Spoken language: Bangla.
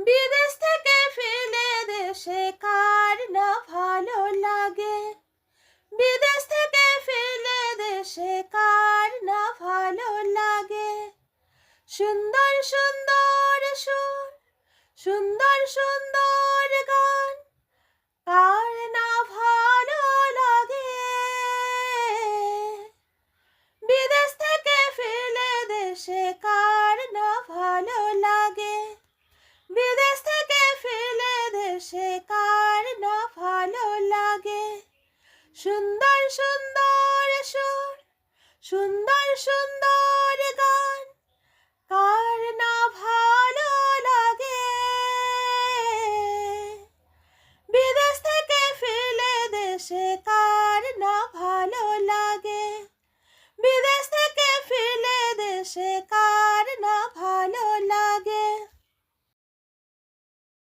বিদেশ থেকে ফিরে দেশে কার না ভালো লাগে। বিদেশ থেকে ফিরে দেশে কার না ভালো লাগে। সুন্দর সুন্দর সুর, সুন্দর সুন্দর গান, কার না ভালো লাগে। বিদেশ থেকে ফিরে দেশে